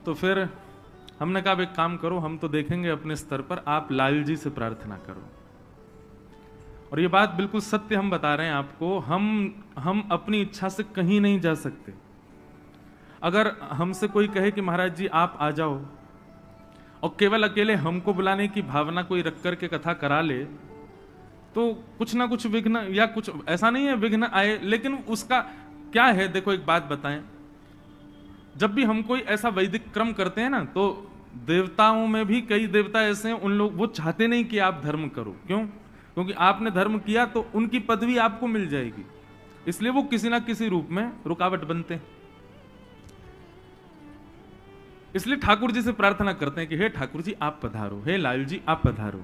तो फिर हमने कहा एक काम करो, हम तो देखेंगे अपने स्तर पर, आप लाल जी से प्रार्थना करो। और ये बात बिल्कुल सत्य हम बता रहे हैं आपको, हम अपनी इच्छा से कहीं नहीं जा सकते। अगर हमसे कोई कहे कि महाराज जी आप आ जाओ, और केवल अकेले हमको बुलाने की भावना कोई रख करके कथा करा ले, तो कुछ ना कुछ विघ्न, या कुछ ऐसा नहीं है विघ्न आए, लेकिन उसका क्या है। देखो एक बात बताएं, जब भी हम कोई ऐसा वैदिक क्रम करते हैं ना, तो देवताओं में भी कई देवता ऐसे हैं, उन लोग वो चाहते नहीं कि आप धर्म करो। क्यों? क्योंकि आपने धर्म किया तो उनकी पदवी आपको मिल जाएगी, इसलिए वो किसी ना किसी रूप में रुकावट बनते हैं। इसलिए ठाकुर जी से प्रार्थना करते हैं कि हे ठाकुर जी आप पधारो, हे लाल जी आप पधारो।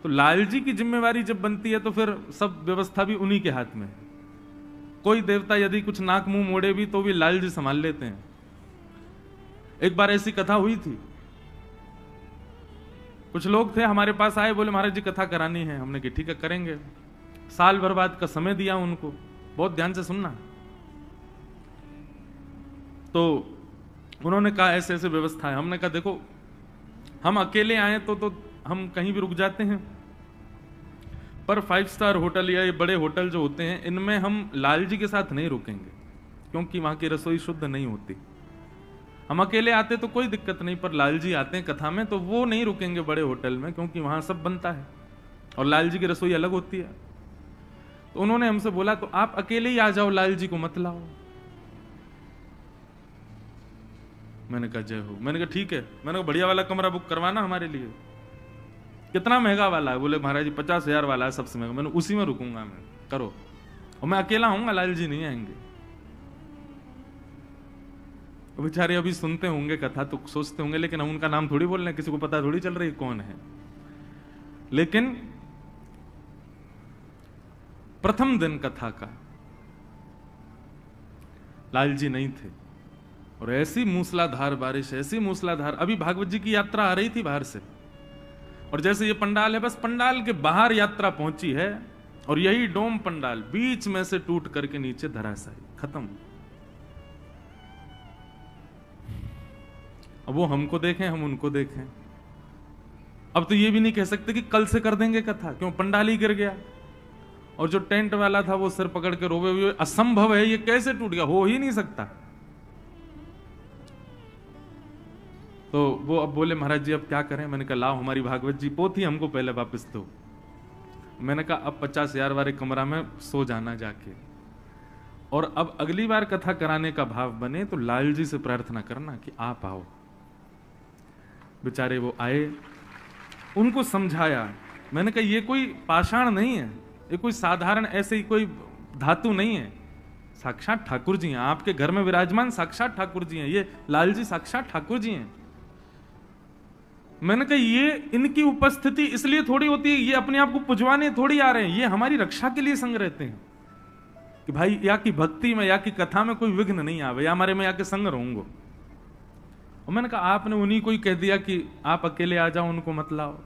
तो लाल जी की जिम्मेवारी जब बनती है तो फिर सब व्यवस्था भी उन्हीं के हाथ में है। कोई देवता यदि कुछ नाक मुंह मोड़े भी तो भी लाल जी संभाल लेते हैं। एक बार ऐसी कथा हुई थी, कुछ लोग थे हमारे पास आए, बोले महाराज जी कथा करानी है। हमने कहा ठीक है करेंगे। साल भर बाद का समय दिया उनको, बहुत ध्यान से सुनना। तो उन्होंने कहा ऐसे ऐसे व्यवस्था है। हमने कहा देखो हम अकेले आए तो हम कहीं भी रुक जाते हैं, पर 5 स्टार होटल या ये बड़े होटल जो होते हैं इनमें हम लाल जी के साथ नहीं रुकेंगे, क्योंकि वहां की रसोई शुद्ध नहीं होती। हम अकेले आते तो कोई दिक्कत नहीं, पर लाल जी आते हैं कथा में तो वो नहीं रुकेंगे बड़े होटल में, क्योंकि वहां सब बनता है और लाल जी की रसोई अलग होती है। तो उन्होंने हमसे बोला तो आप अकेले ही आ जाओ, लाल जी को मत लाओ। मैंने कहा जय हो। मैंने कहा ठीक है। मैंने कहा बढ़िया वाला कमरा बुक करवाना हमारे लिए। कितना महंगा वाला है? बोले महाराज जी 50,000 वाला है सबसे महंगा। मैंने उसी में रुकूंगा मैं, करो। और मैं अकेला आऊंगा, लाल जी नहीं आएंगे। बेचारे अभी सुनते होंगे कथा तो सोचते होंगे लेकिन हम उनका नाम थोड़ी बोल रहे हैं, किसी को पता थोड़ी चल रही कौन है। लेकिन प्रथम दिन कथा का लाल जी नहीं थे, और ऐसी मूसलाधार बारिश, ऐसी मूसलाधार। अभी भागवत जी की यात्रा आ रही थी बाहर से, और जैसे ये पंडाल है, बस पंडाल के बाहर यात्रा पहुंची है, और यही डोम पंडाल बीच में से टूट करके नीचे धराशायी, खत्म। अब वो हमको देखें, हम उनको देखें। अब तो ये भी नहीं कह सकते कि कल से कर देंगे कथा, क्यों? पंडाल ही गिर गया, और जो टेंट वाला था वो सिर पकड़ के रोवे हुए, असंभव है, ये कैसे टूट गया, हो ही नहीं सकता। तो वो अब बोले महाराज जी अब क्या करें? मैंने कहा लाओ हमारी भागवत जी पोथी हमको पहले वापस दो। मैंने कहा अब 50,000 वाले कमरा में सो जाना जाके, और अब अगली बार कथा कराने का भाव बने तो लाल जी से प्रार्थना करना कि आप आओ। बेचारे वो आए, उनको समझाया। मैंने कहा ये कोई पाषाण नहीं है, ये कोई साधारण ऐसे ही कोई धातु नहीं है, साक्षात ठाकुर जी हैं, आपके घर में विराजमान साक्षात ठाकुर जी हैं, ये लाल जी साक्षात ठाकुर जी हैं। मैंने कहा ये इनकी उपस्थिति इसलिए थोड़ी होती है, ये अपने आप को पुजवाने थोड़ी आ रहे हैं, ये हमारी रक्षा के लिए संग रहते हैं कि भाई या की भक्ति में या की कथा में कोई विघ्न नहीं आवे, या हमारे में आके संग रहूंगा। और मैंने कहा आपने उन्हीं को ही कह दिया कि आप अकेले आ जाओ, उनको मत लाओ।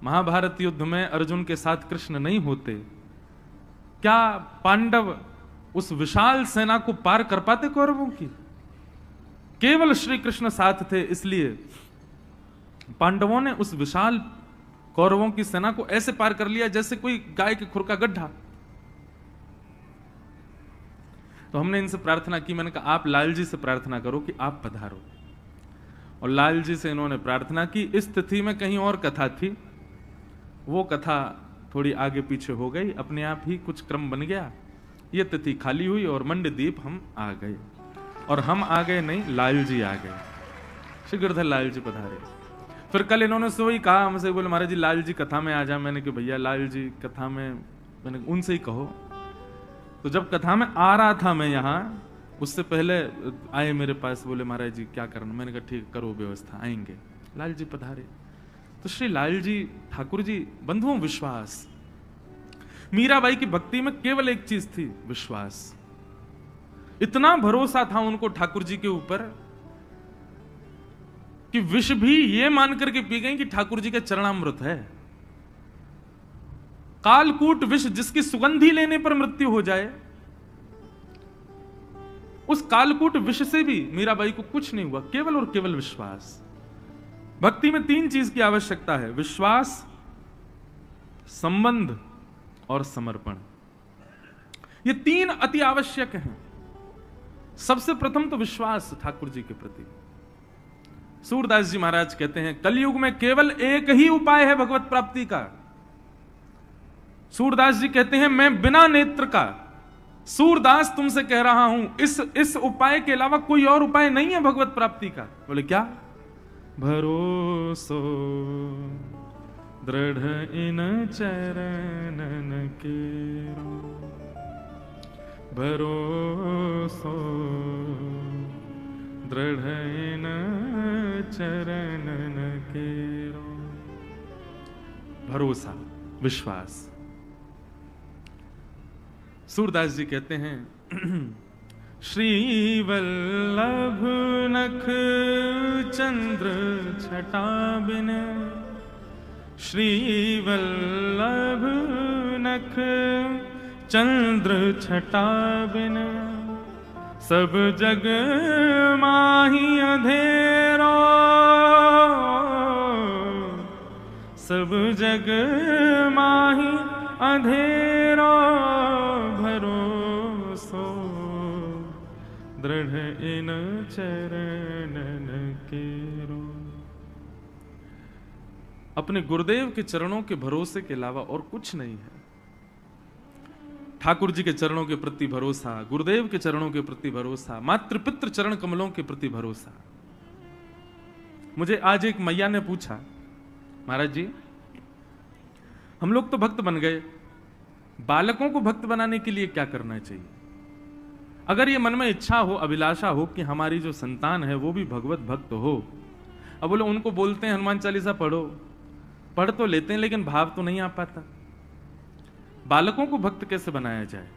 महाभारत युद्ध में अर्जुन के साथ कृष्ण नहीं होते, क्या पांडव उस विशाल सेना को पार कर पाते कौरवों की? केवल श्री कृष्ण साथ थे, इसलिए पांडवों ने उस विशाल कौरवों की सेना को ऐसे पार कर लिया जैसे कोई गाय के खुर का गड्ढा। तो हमने इनसे प्रार्थना की, मैंने कहा आप लाल जी से प्रार्थना करो कि आप पधारो। और लाल जी से इन्होंने प्रार्थना की। इस तिथि में कहीं और कथा थी, वो कथा थोड़ी आगे पीछे हो गई, अपने आप ही कुछ क्रम बन गया, ये तिथि खाली हुई और मंडदीप हम आ गए। और हम आ गए नहीं, लाल जी आ गए, श्री गिरधर लाल जी पधारे। फिर कल इन्होंने सो ही कहा हमसे, बोले महाराज जी लाल जी कथा में आ जा। मैंने कहा भैया लाल जी कथा में, मैंने उनसे ही कहो। तो जब कथा में आ रहा था मैं यहाँ, उससे पहले आए मेरे पास, बोले महाराज जी क्या करना? मैंने कहा ठीक करो व्यवस्था, आएंगे। लाल जी पधारे। तो श्री लाल जी ठाकुर जी, बंधुओं विश्वास। मीराबाई की भक्ति में केवल एक चीज थी, विश्वास। इतना भरोसा था उनको ठाकुर जी के ऊपर कि विष भी ये मान करके पी गई कि ठाकुर जी के चरणामृत है। कालकूट विष जिसकी सुगंधी लेने पर मृत्यु हो जाए, उस कालकूट विष से भी मीराबाई को कुछ नहीं हुआ, केवल और केवल विश्वास। भक्ति में 3 चीज की आवश्यकता है, विश्वास, संबंध और समर्पण। ये 3 अति आवश्यक हैं। सबसे प्रथम तो विश्वास ठाकुर जी के प्रति। सूरदास जी महाराज कहते हैं, कलयुग में केवल एक ही उपाय है भगवत प्राप्ति का। सूरदास जी कहते हैं, मैं बिना नेत्र का सूरदास तुमसे कह रहा हूं, इस उपाय के अलावा कोई और उपाय नहीं है भगवत प्राप्ति का। बोले क्या? भरोसो दृढ़ इन चरणन केरो, भरोसो दृढ़ इन चरणन केरो। भरोसा, विश्वास। सूरदास जी कहते हैं, श्री वल्लभ नख चंद्र छटा बिन, श्री वल्लभ नख चंद्र छटा बिन, सब जग माही अंधेरो, सब जग माही अंधेरो, भरोसो दृढ़ इन चरणन केरो। अपने गुरुदेव के चरणों के भरोसे के अलावा और कुछ नहीं है। ठाकुर जी के चरणों के प्रति भरोसा, गुरुदेव के चरणों के प्रति भरोसा, मातृ पितृ चरण कमलों के प्रति भरोसा। मुझे आज एक मैया ने पूछा, महाराज जी हम लोग तो भक्त बन गए, बालकों को भक्त बनाने के लिए क्या करना चाहिए? अगर ये मन में इच्छा हो, अभिलाषा हो कि हमारी जो संतान है वो भी भगवत भक्त हो। अब बोले उनको बोलते हैं हनुमान चालीसा पढ़ो, पढ़ तो लेते हैं लेकिन भाव तो नहीं आ पाता। बालकों को भक्त कैसे बनाया जाए?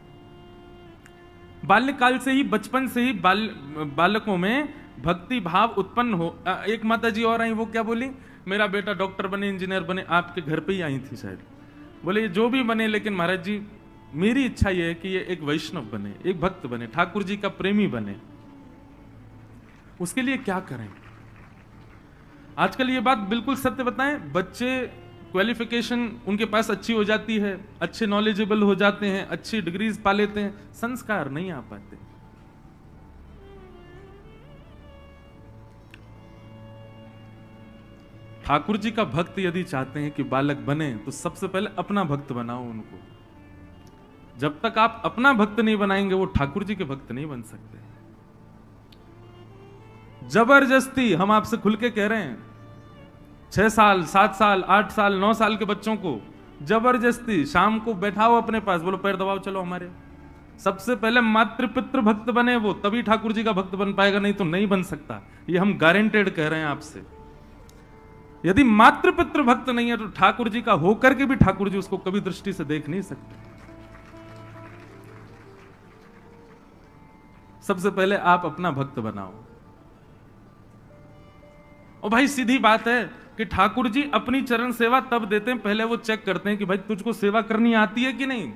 बाल्यकाल से ही, बचपन से ही बालकों में भक्ति भाव उत्पन्न हो। एक माता जी और आई, वो क्या बोली, मेरा बेटा डॉक्टर बने, इंजीनियर बने, आपके घर पे ही आई थी शायद। बोले जो भी बने, लेकिन महाराज जी मेरी इच्छा यह है कि ये एक वैष्णव बने, एक भक्त बने, ठाकुर जी का प्रेमी बने। उसके लिए क्या करें? आजकल ये बात बिल्कुल सत्य बताएं, बच्चे क्वालिफिकेशन उनके पास अच्छी हो जाती है, अच्छे नॉलेजेबल हो जाते हैं, अच्छी डिग्रीज पा लेते हैं, संस्कार नहीं आ पाते। ठाकुर जी का भक्त यदि चाहते हैं कि बालक बने तो सबसे पहले अपना भक्त बनाओ उनको। जब तक आप अपना भक्त नहीं बनाएंगे वो ठाकुर जी के भक्त नहीं बन सकते। जबरदस्ती हम आपसे खुल के कह रहे हैं, 6 साल 7 साल 8 साल 9 साल के बच्चों को जबरदस्ती शाम को बैठाओ अपने पास, बोलो पैर दबाओ चलो हमारे। सबसे पहले मातृ पितृ भक्त बने वो, तभी ठाकुर जी का भक्त बन पाएगा, नहीं तो नहीं बन सकता। ये हम गारंटेड कह रहे हैं आपसे। यदि मातृ पितृ भक्त नहीं है तो ठाकुर जी का होकर के भी ठाकुर जी उसको कभी दृष्टि से देख नहीं सकते। सबसे पहले आप अपना भक्त बनाओ। और भाई सीधी बात है कि ठाकुर जी अपनी चरण सेवा तब देते हैं, पहले वो चेक करते हैं कि भाई तुझको सेवा करनी आती है कि नहीं।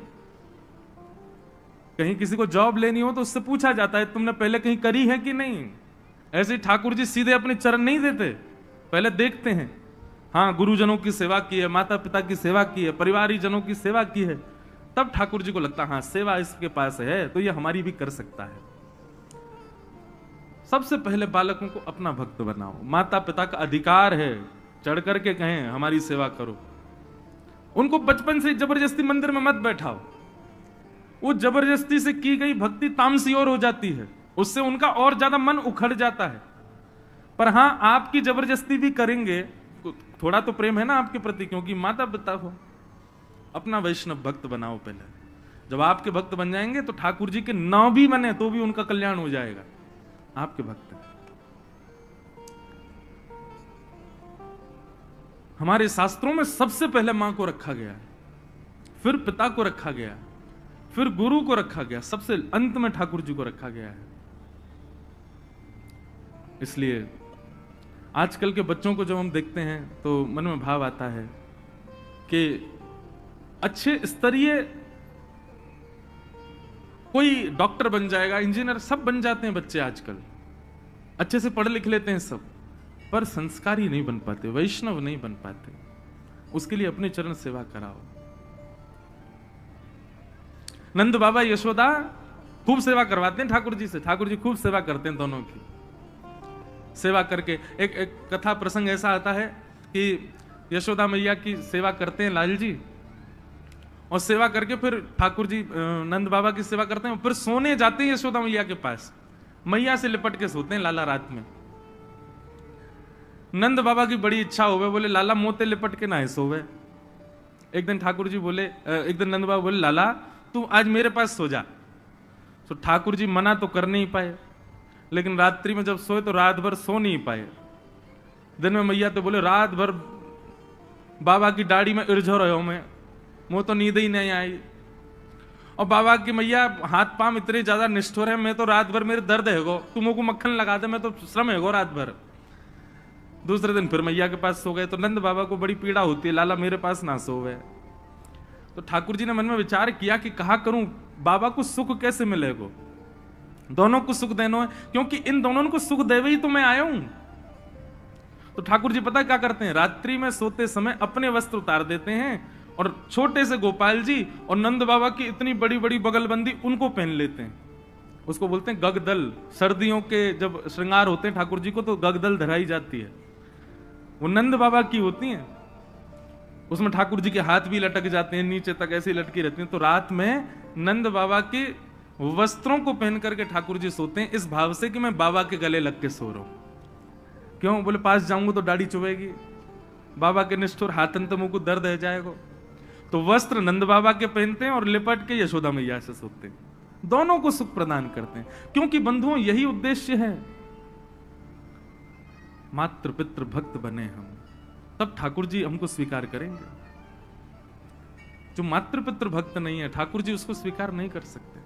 कहीं किसी को जॉब लेनी हो तो उससे पूछा जाता है तुमने पहले कहीं करी है कि नहीं। ऐसे ठाकुर जी सीधे अपने चरण नहीं देते, पहले देखते हैं, हाँ गुरुजनों की सेवा की है, माता पिता की सेवा की है, परिवारीजनों की सेवा की है, तब ठाकुर जी को लगता है हाँ सेवा इसके पास है तो ये हमारी भी कर सकता है। सबसे पहले बालकों को अपना भक्त बनाओ। माता पिता का अधिकार है चढ़ करके कहें हमारी सेवा करो। उनको बचपन से जबरदस्ती मंदिर में मत बैठाओ। वो जबरदस्ती से की गई भक्ति तामसी और हो जाती है, उससे उनका और ज्यादा मन उखड़ जाता है। पर हां आपकी जबरदस्ती भी करेंगे, थोड़ा तो प्रेम है ना आपके प्रति, क्योंकि माता पिता हो। अपना वैष्णव भक्त बनाओ पहले। जब आपके भक्त बन जाएंगे तो ठाकुर जी के नाव भी बने तो भी उनका कल्याण हो जाएगा। आपके भक्त हमारे शास्त्रों में सबसे पहले मां को रखा गया है, फिर पिता को रखा गया, फिर गुरु को रखा गया, सबसे अंत में ठाकुर जी को रखा गया है। इसलिए आजकल के बच्चों को जब हम देखते हैं तो मन में भाव आता है कि अच्छे स्तरीय कोई डॉक्टर बन जाएगा, इंजीनियर, सब बन जाते हैं बच्चे आजकल, अच्छे से पढ़ लिख लेते हैं सब, पर संस्कारी नहीं बन पाते, वैष्णव नहीं बन पाते। उसके लिए अपने चरण सेवा कराओ। नंद बाबा यशोदा खूब सेवा करवाते हैं ठाकुर जी से, ठाकुर जी खूब सेवा करते हैं दोनों की। सेवा करके एक कथा प्रसंग ऐसा आता है कि यशोदा मैया की सेवा करते हैं लाल जी, और सेवा करके फिर ठाकुर जी नंद बाबा की सेवा करते हैं, फिर सोने जाते हैं यशोदा मैया के पास, मैया से लिपट के सोते हैं लाला रात में। नंद बाबा की बड़ी इच्छा हो गई, बोले लाला मोते लिपट के ना सोवे। एक दिन ठाकुर जी बोले, एक दिन नंद बाबा बोले लाला तू आज मेरे पास सो जा। तो ठाकुर जी मना तो कर नहीं पाए, लेकिन रात्रि में जब सोए तो रात भर सो नहीं पाए। दिन में मैया तो बोले रात भर बाबा की दाढ़ी में इर्झो रहो मैं, मुझे तो नींद ही नहीं आई। और बाबा की मैया हाथ पांव इतने ज्यादा निष्ठुर है, मैं तो रात भर मेरे दर्द है गो, तुम को मक्खन लगा दे, मैं तो श्रम है गो रात भर। दूसरे दिन फिर मैया के पास सो गए, तो नंद बाबा को बड़ी पीड़ा होती है, लाला मेरे पास ना सोवे। तो ठाकुर जी ने मन में विचार किया कि कहा करूं, बाबा को सुख कैसे मिलेगा, दोनों को सुख देना है, क्योंकि इन दोनों को सुख देवे ही तो मैं आया हूं। तो ठाकुर जी पता क्या करते हैं, रात्रि में सोते समय अपने वस्त्र उतार देते हैं और छोटे से गोपाल जी और नंद बाबा की इतनी बड़ी बड़ी बगलबंदी उनको पहन लेते हैं। उसको बोलते हैं गगदल। सर्दियों के जब श्रृंगार होते हैं ठाकुर जी को तो गगदल धराई जाती है, वो नंद बाबा की होती हैं। उसमें ठाकुर जी के हाथ भी लटक जाते हैं, नीचे तक ऐसे लटकी रहती हैं। तो रात में नंद बाबा के वस्त्रों को पहन करके ठाकुर जी सोते हैं, इस भाव से कि मैं बाबा के गले लग के सो रहा हूं। क्यों? बोले पास जाऊंगा तो दाढ़ी चुभेगी, बाबा के निष्ठुर हाथन तो मुंह को दर्द है जाएगा। तो वस्त्र नंद बाबा के पहनते हैं और लिपट के यशोदा मैया से सोते हैं, दोनों को सुख प्रदान करते हैं। क्योंकि बंधुओं यही उद्देश्य है, मातृ पितृ भक्त बने हम, तब ठाकुर जी हमको स्वीकार करेंगे। जो मातृ पितृ भक्त नहीं है ठाकुर जी उसको स्वीकार नहीं कर सकते।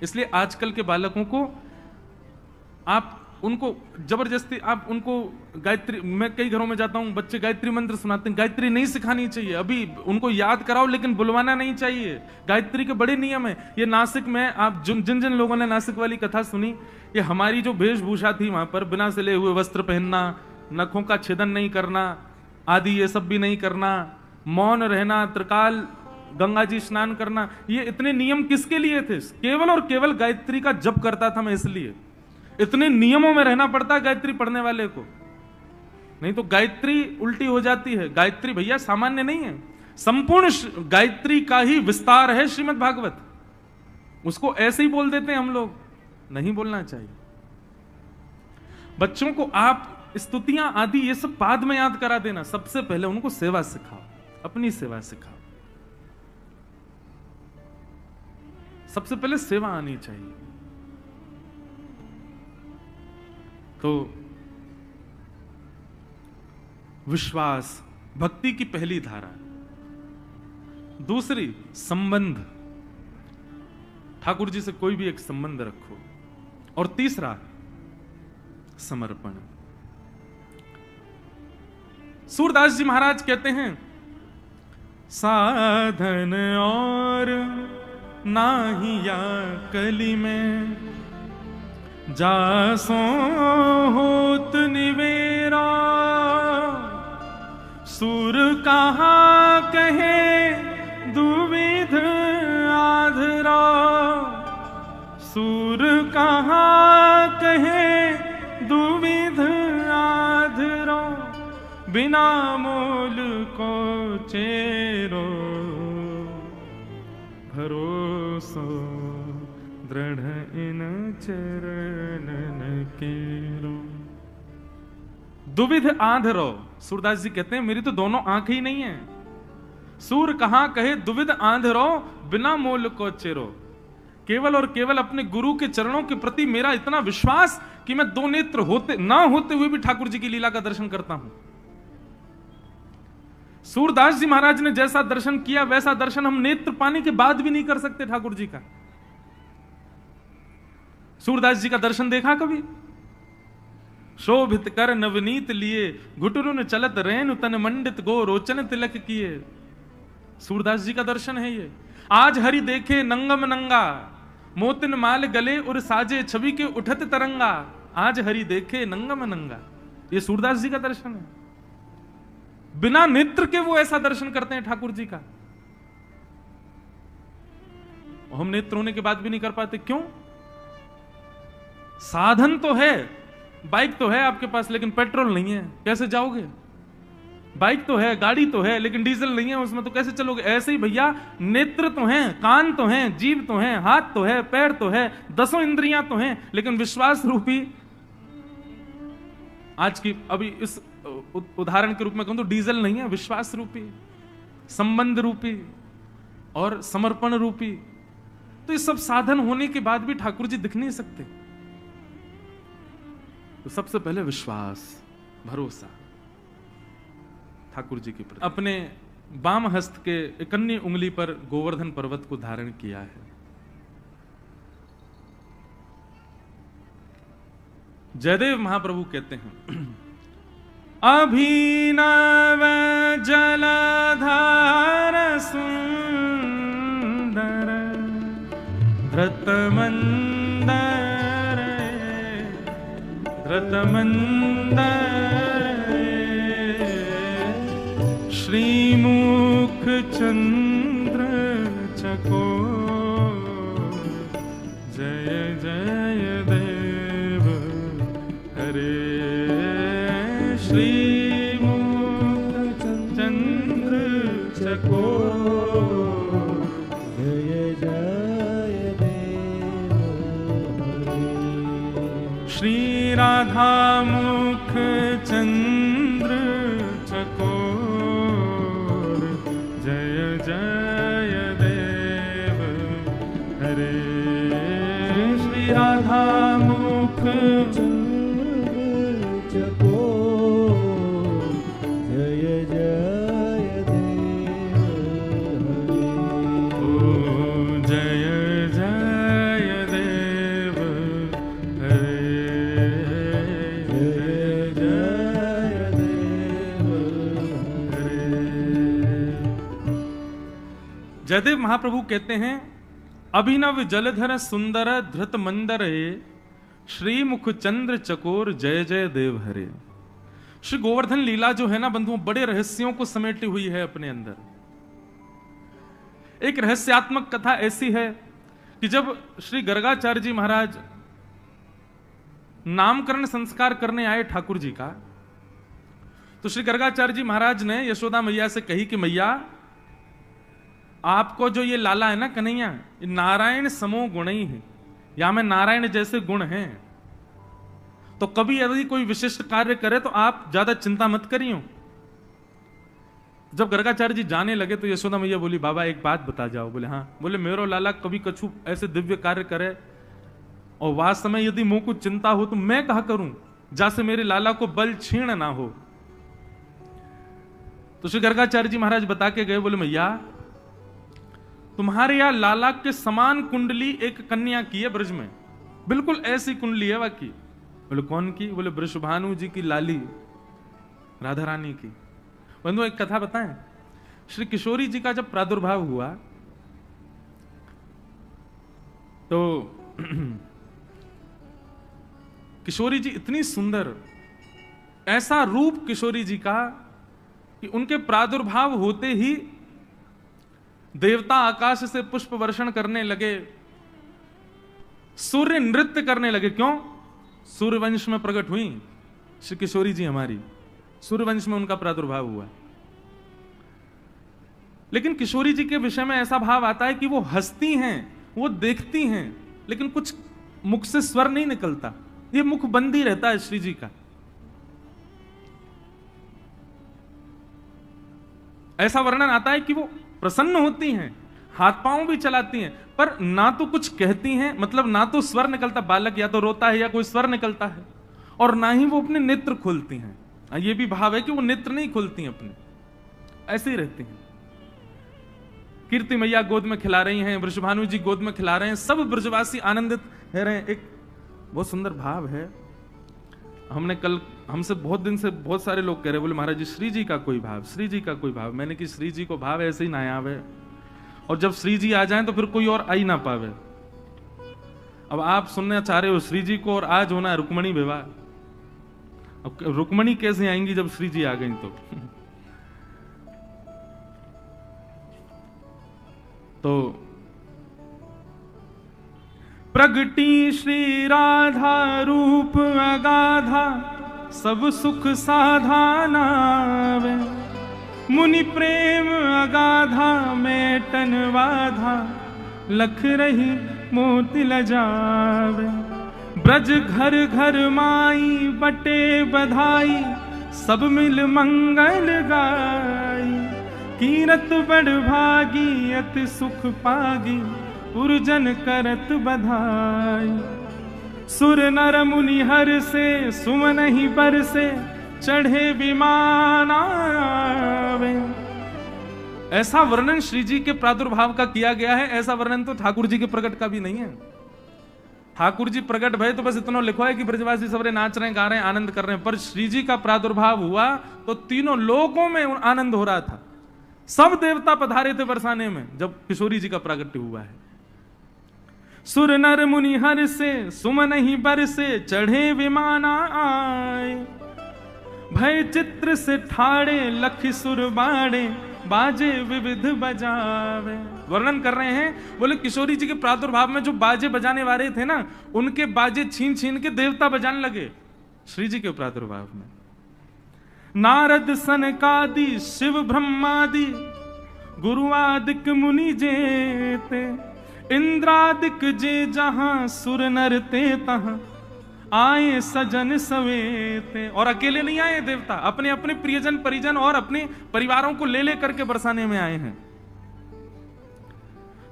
इसलिए आजकल के बालकों को आप उनको जबरदस्ती आप उनको गायत्री, मैं कई घरों में जाता हूं, बच्चे गायत्री मंत्र सुनाते हैं, गायत्री नहीं सिखानी चाहिए, अभी उनको याद कराओ लेकिन बुलवाना नहीं चाहिए। गायत्री के बड़े नियम है। ये नासिक में आप जिन जिन लोगों ने नासिक वाली कथा सुनी, ये हमारी जो वेशभूषा थी वहां पर बिना सिले हुए वस्त्र पहनना, नखों का छेदन नहीं करना आदि, ये सब भी नहीं करना, मौन रहना, त्रिकाल गंगा जी स्नान करना, ये इतने नियम किसके लिए थे? केवल और केवल गायत्री का जप करता था मैं, इसलिए इतने नियमों में रहना पड़ता है गायत्री पढ़ने वाले को, नहीं तो गायत्री उल्टी हो जाती है। गायत्री भैया सामान्य नहीं है, संपूर्ण गायत्री का ही विस्तार है श्रीमद् भागवत। उसको ऐसे ही बोल देते हैं हम लोग, नहीं बोलना चाहिए। बच्चों को आप स्तुतियां आदि ये सब बाद में याद करा देना, सबसे पहले उनको सेवा सिखाओ, अपनी सेवा सिखाओ। सबसे पहले सेवा आनी चाहिए। तो विश्वास भक्ति की पहली धारा, दूसरी संबंध, ठाकुर जी से कोई भी एक संबंध रखो, और तीसरा समर्पण। सूरदास जी महाराज कहते हैं, साधन और नाहिया कली में, जासो होत निवेरा, सुर कहाँ कहे दुविध आधरा, सुर कहाँ कहे दुविध आधरा, बिना मोल को चेरो, भरोसो दृढ़ इन चरणन केरो। दुविध आंधरो, सूरदास जी कहते हैं मेरी तो दोनों आंखें ही नहीं है। सूर कहां कहे दुविध आंधरो, बिना मोल को चेरो। केवल और केवल अपने गुरु के चरणों के प्रति मेरा इतना विश्वास कि मैं दो नेत्र होते ना होते हुए भी ठाकुर जी की लीला का दर्शन करता हूं। सूरदास जी महाराज ने जैसा दर्शन किया वैसा दर्शन हम नेत्र पाने के बाद भी नहीं कर सकते ठाकुर जी का। सूरदास जी का दर्शन देखा कभी? शोभित कर नवनीत लिए, घुटरुन चलत रेनु तन मंडित गो रोचन तिलक किए। सूरदास जी का दर्शन है ये। आज हरि देखे नंगम नंगा, मोतिन माल गले और साजे छवि के उठत तरंगा, आज हरि देखे नंगम नंगा। ये सूरदास जी का दर्शन है। बिना नेत्र के वो ऐसा दर्शन करते हैं ठाकुर जी का। हम नेत्र होने के बाद भी नहीं कर पाते, क्यों? साधन तो है, बाइक तो है आपके पास, लेकिन पेट्रोल नहीं है, कैसे जाओगे? बाइक तो है, गाड़ी तो है, लेकिन डीजल नहीं है उसमें, तो कैसे चलोगे? ऐसे ही भैया, नेत्र तो हैं, कान तो हैं, जीभ तो हैं, हाथ तो है, पैर तो है, 10 इंद्रियां तो हैं, लेकिन विश्वास रूपी, आज की अभी इस उदाहरण के रूप में कहूं तो डीजल नहीं है, विश्वास रूपी, संबंध रूपी और समर्पण रूपी। तो ये सब साधन होने के बाद भी ठाकुर जी दिख नहीं सकते। तो सबसे पहले विश्वास, भरोसा ठाकुर जी के प्रति। अपने बाम हस्त के इकन्नी उंगली पर गोवर्धन पर्वत को धारण किया है। जयदेव महाप्रभु कहते हैं, अभिनव जलधार सुंदर धृतमंदर श्रीमुख चंद्र चकोर, जय जय देव हरे। श्रीमुख चंद्र चकोर, जय जय देव हरे। श्री राधा मुख चंद्र चकोर, जय जय देव हरे। श्री राधा मुख चंद्र चकोर, जय जय देव हरे। ओ जय जय देव हरे, जय जय देव हरे। जयदेव महाप्रभु कहते हैं, अभिनव जलधर सुंदर धृत मंदर श्रीमुख चंद्र चकोर, जय जय देव हरे। श्री गोवर्धन लीला जो है ना बंधुओं, बड़े रहस्यों को समेटी हुई है अपने अंदर। एक रहस्यात्मक कथा ऐसी है कि जब श्री गर्गाचार्य जी महाराज नामकरण संस्कार करने आए ठाकुर जी का, तो श्री गर्गाचार्य जी महाराज ने यशोदा मैया से कही कि मैया, आपको जो ये लाला है ना कन्हैया, ये नारायण समो गुण ही है, या में नारायण जैसे गुण हैं, तो कभी यदि कोई विशिष्ट कार्य करे तो आप ज्यादा चिंता मत करियो। जब गर्गाचार्य जी जाने लगे तो यशोदा मैया बोली, बाबा एक बात बता जाओ। बोले हाँ। बोले मेरो लाला कभी कछु ऐसे दिव्य कार्य करे और वास्तव में यदि मुंह को चिंता हो तो मैं कहा करूं, जैसे मेरे लाला को बल क्षीण ना हो। तो श्री गर्गाचार्य जी महाराज बता के गए, बोले मैया तुम्हारे यहां लाला के समान कुंडली एक कन्या की है ब्रज में, बिल्कुल ऐसी कुंडली है वाकई। बोले कौन की? बोले वृषभानु जी की लाली राधा रानी की। बंधु एक कथा बताएं, श्री किशोरी जी का जब प्रादुर्भाव हुआ तो किशोरी जी इतनी सुंदर, ऐसा रूप किशोरी जी का कि उनके प्रादुर्भाव होते ही देवता आकाश से पुष्प वर्षण करने लगे, सूर्य नृत्य करने लगे। क्यों? सूर्यवंश में प्रकट हुई श्री किशोरी जी हमारी, सूर्यवंश में उनका प्रादुर्भाव हुआ। लेकिन किशोरी जी के विषय में ऐसा भाव आता है कि वो हंसती हैं, वो देखती हैं, लेकिन कुछ मुख से स्वर नहीं निकलता, ये मुख बंद ही रहता है श्री जी का। ऐसा वर्णन आता है कि वो प्रसन्न होती हैं, हाथ पांव भी चलाती हैं, पर ना तो कुछ कहती हैं, मतलब ना तो स्वर निकलता, बालक या तो रोता है या कोई स्वर निकलता है, और ना ही वो अपने नेत्र खोलती हैं। ये भी भाव है कि वो नेत्र नहीं खोलती हैं अपने, ऐसे ही रहती हैं। कीर्ति मैया गोद में खिला रही हैं, वृषभानु जी गोद में खिला रहे हैं, सब ब्रजवासी आनंदित है रहे हैं। एक बहुत सुंदर भाव है। हमने कल, हमसे बहुत दिन से बहुत सारे लोग कह रहे, बोले महाराज जी श्री जी का कोई भाव, श्री जी का कोई भाव। मैंने कि श्री जी को भाव ऐसे ही ना आवे, और जब श्री जी आ जाएं तो फिर कोई और आ ही ना पावे। अब आप सुनना चाह रहे हो श्री जी को, और आज होना है रुक्मणी विवाह। अब रुक्मणी कैसे आएंगी जब श्री जी आ गई तो प्रगटी श्री राधा रूप अगाधा, सब सुख साधाना वे, मुनि प्रेम अगाधा मेटन वाधा, लख रही मोति लजावे। ब्रज घर घर माई बटे बधाई, सब मिल मंगल गाई, कीरत बड़ भागी अति सुख पागी, पुरजन करत बधाई। सुर नर मुनि हर से सुमन ही बर से, चढ़े विमान आवे। ऐसा वर्णन श्री जी के प्रादुर्भाव का किया गया है, ऐसा वर्णन तो ठाकुर जी के प्रकट का भी नहीं है। ठाकुर जी प्रकट भय तो बस इतना लिखा है कि ब्रजवासी सबरे नाच रहे हैं, गा रहे हैं, आनंद कर रहे हैं, पर श्री जी का प्रादुर्भाव हुआ तो तीनों लोकों में आनंद हो रहा था। सब देवता पधारे थे बरसाने में जब किशोरी जी का प्रागट्य हुआ है। सुर नर मुनि हर से सुमन ही बर से, चढ़े विमाना आए, भय चित्र से ठाड़े लख सुर बाड़े, बाजे विविध बजावे। वर्णन कर रहे हैं, बोले किशोरी जी के प्रादुर्भाव में जो बाजे बजाने वाले थे ना, उनके बाजे छीन छीन के देवता बजाने लगे श्री जी के प्रादुर्भाव में। नारद सनकादि शिव ब्रह्मादि, गुरुआदिक मुनि जेते, इंद्रादिक जे जहां सुर नर ते तहां, आए सजन सवेते। और अकेले नहीं आए देवता, अपने अपने प्रियजन परिजन और अपने परिवारों को ले लेकर के बरसाने में आए हैं।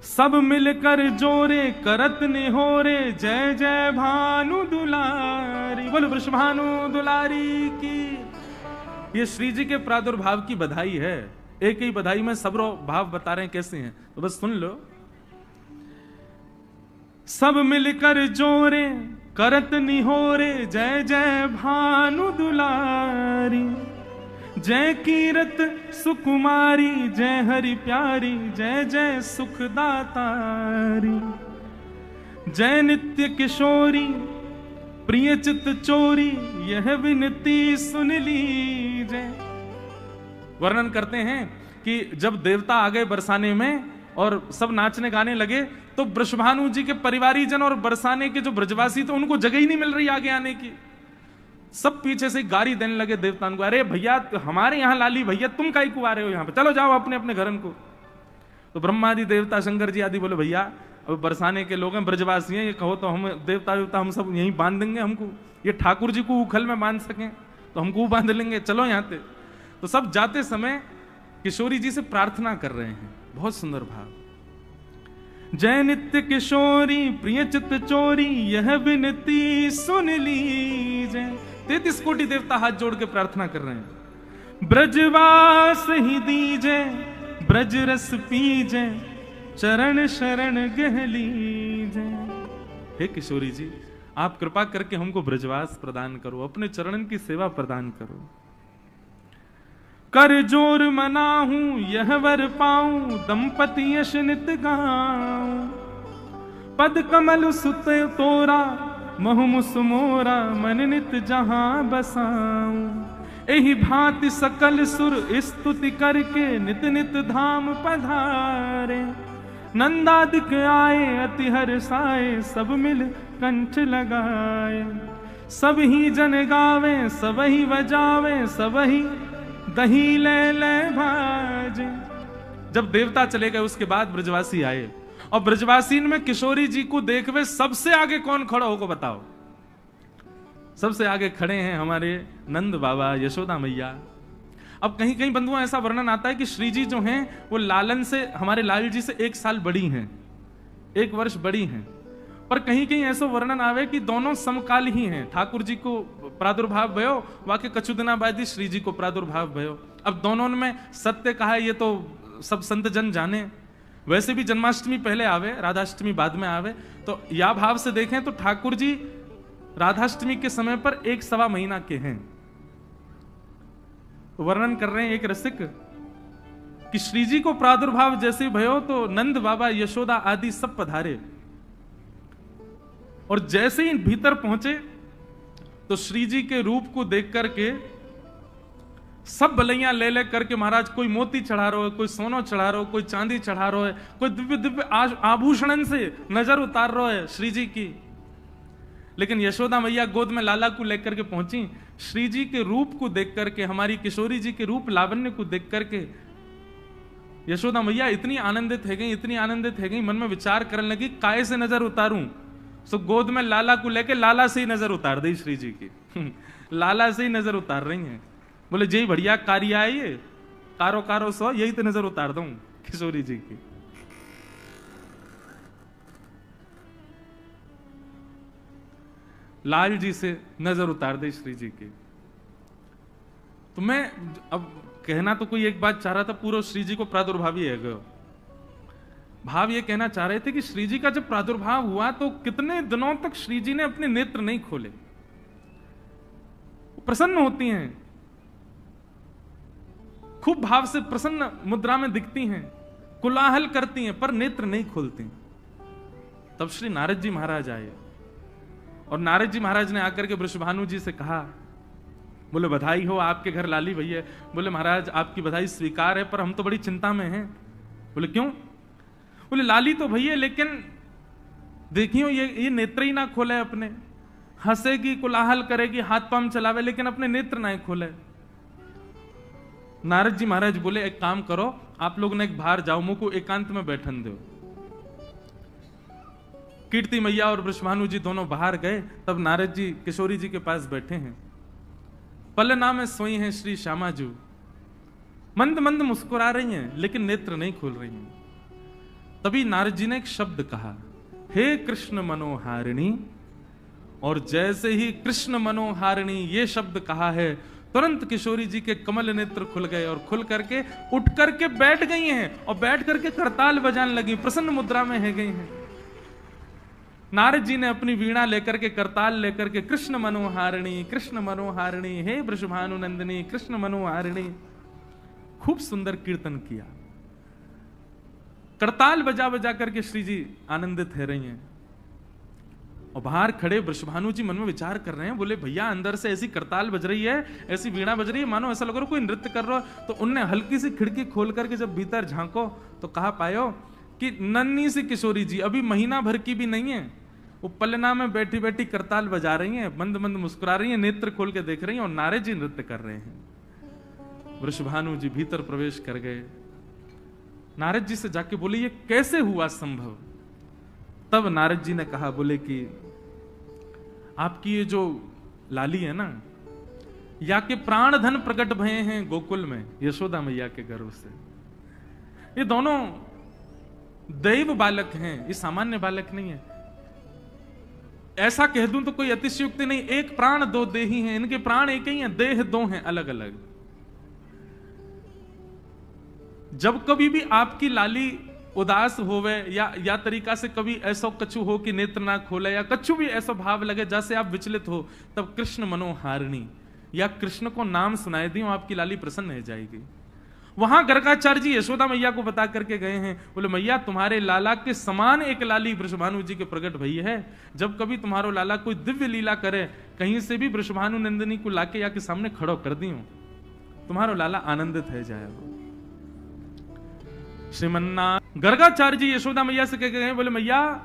सब मिलकर जोरे करत निहोरे, जय जय भानु दुलारी। बोलो वृषभानु दुलारी की। ये श्री जी के प्रादुर्भाव की बधाई है। एक ही बधाई में सब भाव बता रहे हैं कैसे हैं, तो बस सुन लो। सब मिलकर जोरे करत निहोरे, जय जय भानु दुलारी, जय कीरत सुकुमारी, जय हरि प्यारी, जय जय सुखदातारी, जय नित्य किशोरी, प्रिय चित चोरी, यह विनती सुन लीजय। वर्णन करते हैं कि जब देवता आ गए बरसाने में और सब नाचने गाने लगे, तो वृषभानु जी के परिवारी जन और बरसाने के जो ब्रजवासी थे, उनको जगह ही नहीं मिल रही आगे आने की। सब पीछे से गाली देने लगे देवताओं को, अरे भैया हमारे यहाँ लाली भैया, तुम काहे को आ रहे हो यहाँ पे, चलो जाओ अपने अपने घरन को। तो ब्रह्मादि देवता शंकर जी आदि बोले भैया अब बरसाने के लोग हैं, ब्रजवासी हैं, ये कहो तो हम देवता देवता हम सब यहीं बांध देंगे, हमको ये ठाकुर जी को उखल में बांध सकें तो हमको बांध लेंगे, चलो यहाँ पे। तो सब जाते समय किशोरी जी से प्रार्थना कर रहे हैं, बहुत सुंदर भाव। जय नित्य किशोरी प्रिय चित चोरी, यह विनती सुन लीजय। 33 कोटि देवता हाथ जोड़ के प्रार्थना कर रहे हैं। ब्रजवास ही दीजय, ब्रज रस पीजय, चरण शरण गह लीजय। हे किशोरी जी, आप कृपा करके हमको ब्रजवास प्रदान करो, अपने चरणन की सेवा प्रदान करो। कर जोर मनाहूं यह वर पाऊं, दंपति यश नित गाऊं, पद कमल सुत तोरा, महुमुस मोरा, मन नित जहां बसाऊं। एहि भांति सकल सुर स्तुति करके, नित नित धाम पधारे। नंदादिक आए अति हर्षाए, सब मिल कंठ लगाए। सब ही जन गावे सब ही बजावे, सब ही दही ले ले भाजे। जब देवता चले गए उसके बाद ब्रजवासी आए, और ब्रजवासी में किशोरी जी को देख वे सबसे आगे कौन खड़ा होगा बताओ? सबसे आगे खड़े हैं हमारे नंद बाबा, यशोदा मैया। अब कहीं कहीं बंधुओं ऐसा वर्णन आता है कि श्री जी जो हैं वो लालन से, हमारे लाल जी से 1 साल बड़ी हैं, 1 वर्ष बड़ी हैं। पर कहीं कहीं ऐसा वर्णन आवे कि दोनों समकाल ही हैं। ठाकुर जी को प्रादुर्भाव भयो, वाके कछु दिना बाद ही श्री जी को प्रादुर्भाव भयो। अब दोनों में सत्य कहा है ये तो सब संत जन जाने। वैसे भी जन्माष्टमी पहले आवे, राधाष्टमी बाद में आवे। तो या भाव से देखें तो ठाकुर जी राधाष्टमी के समय पर 1.25 महीना के हैं। तो वर्णन कर रहे हैं एक रसिक कि श्री जी को प्रादुर्भाव जैसे भयो तो नंद बाबा, यशोदा आदि सब पधारे। और जैसे ही भीतर पहुंचे तो श्री जी के रूप को देख करके सब बलैया ले ले करके महाराज कोई मोती चढ़ा रहा है, कोई सोना चढ़ा रहा है, कोई चांदी चढ़ा रहा है, कोई दिव्य दिव्य आभूषण से नजर उतार रहा है श्री जी की। लेकिन यशोदा मैया गोद में लाला को लेकर के पहुंची, श्री जी के रूप को देख करके, हमारी किशोरी जी के रूप लावण्य को देख करके यशोदा मैया इतनी आनंदित है गई, इतनी आनंदित है गई, मन में विचार करने लगी काय से नजर उतारूं। सो गोद में लाला को लेके लाला से ही नजर उतार दी श्री जी की लाला से ही नजर उतार रही हैं। बोले जय बढ़िया कार्य है ये, कारो कारो सो यही तो नजर उतार दूं किशोरी जी की। लाल जी से नजर उतार दे श्री जी की। तो मैं अब कहना तो कोई एक बात चाह रहा था, पूरा श्री जी को प्रादुर्भाव ही है गयो। भाव ये कहना चाह रहे थे कि श्री जी का जब प्रादुर्भाव हुआ तो कितने दिनों तक श्री जी ने अपने नेत्र नहीं खोले। प्रसन्न होती हैं, खूब भाव से प्रसन्न मुद्रा में दिखती हैं, कोलाहल करती हैं, पर नेत्र नहीं खोलती। तब श्री नारद जी महाराज आए और नारद जी महाराज ने आकर के वृषभानु जी से कहा, बोले बधाई हो, आपके घर लाली भैया। बोले महाराज आपकी बधाई स्वीकार है, पर हम तो बड़ी चिंता में हैं। बोले क्यों? बोले लाली तो भैया, लेकिन देखियो ये नेत्र ही ना खोले अपने, हंसेगी, कोलाहल करेगी, हाथ पांव चलावे, लेकिन अपने नेत्र ना खोले। नारद जी महाराज बोले एक काम करो, आप लोग ने एक बाहर जाओ, मुझ को एकांत में बैठन दो। कीर्ति मैया और वृषभानु जी दोनों बाहर गए। तब नारद जी किशोरी जी के पास बैठे हैं, पलना में सोई हैं श्री श्यामाजू, मंद मंद मुस्कुरा रही हैं लेकिन नेत्र नहीं खोल रही हैं। तभी नारद जी ने एक शब्द कहा, हे कृष्ण मनोहारिणी। और जैसे ही कृष्ण मनोहारिणी ये शब्द कहा है, तुरंत किशोरी जी के कमल नेत्र खुल गए और खुल करके उठ करके बैठ गई हैं और बैठ करके करताल बजाने लगी, प्रसन्न मुद्रा में है गई हैं। नारद जी ने अपनी वीणा लेकर के, करताल लेकर के, कृष्ण मनोहारिणी, हे वृषभानु नंदिनी, कृष्ण मनोहारिणी, खूब सुंदर कीर्तन किया। करताल बजा बजा करके श्री जी आनंदित है रही हैं। और बाहर खड़े वृषभानु जी मन में विचार कर रहे हैं, बोले भैया अंदर से ऐसी करताल बज रही है, ऐसी वीणा बज रही है, मानो ऐसा लग रहा है कोई नृत्य कर रहा हो। तो उनने हल्की सी खिड़की खोल करके जब भीतर झांको तो कहा पायो कि नन्ही सी किशोरी जी, अभी महीना भर की भी नहीं है, वो पलना में बैठी बैठी करताल बजा रही हैं, मंद मंद मुस्कुरा रही हैं, नेत्र खोल के देख रही हैं और नारद जी नृत्य कर रहे हैं। वृषभानु जी भीतर प्रवेश कर गए, नारद जी से जाके बोले ये कैसे हुआ संभव? तब नारद जी ने कहा, बोले कि आपकी ये जो लाली है ना, या के प्राण धन प्रकट भये हैं गोकुल में यशोदा मैया के गर्भ से। ये दोनों दैव बालक हैं, ये सामान्य बालक नहीं है। ऐसा कह दूं तो कोई अतिशयोक्ति नहीं, एक प्राण दो देही हैं, इनके प्राण एक ही हैं, देह दो हैं अलग अलग। जब कभी भी आपकी लाली उदास होवे या तरीका से कभी ऐसा कछु हो कि नेत्र ना खोले, या कछु भी ऐसा भाव लगे जैसे आप विचलित हो, तब कृष्ण मनोहारिणी या कृष्ण को नाम सुनाए दी, आपकी लाली प्रसन्न हो जाएगी। वहां गर्गाचार्य जी यशोदा मैया को बता करके गए हैं, बोले मैया तुम्हारे लाला के समान एक लाली वृषभानु जी के प्रकट भई है, जब कभी तुम्हारो लाला कोई दिव्य लीला करे, कहीं से भी वृषभानु नंदिनी को लाके या के सामने खड़ो कर दी, तुम्हारो लाला आनंदित है जाएगा। श्रीमन्नाथ गर्गाचार्य जी यशोदा मैया से कह गए, बोले मैया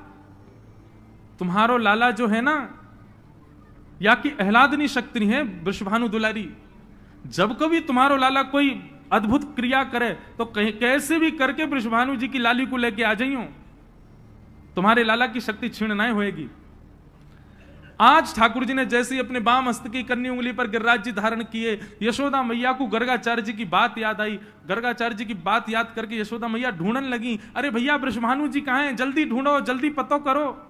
तुम्हारो लाला जो है ना, या की आह्लादनी शक्ति है वृषभानु दुलारी, जब कभी तुम्हारो लाला कोई अद्भुत क्रिया करे तो कहीं कैसे भी करके वृषभानु जी की लाली को लेके आ जाइयो, तुम्हारे लाला की शक्ति क्षीण नहीं होएगी। आज ठाकुर जी ने जैसे ही अपने बाम हस्त की कन्नी उंगली पर गिरिराज जी धारण किए, यशोदा मैया को गर्गाचार्य जी की बात याद आई। गर्गाचार्य जी की बात याद करके यशोदा मैया ढूंढने लगी, अरे भैया वृषभानु जी कहां हैं, जल्दी ढूंढो, जल्दी पतो करो।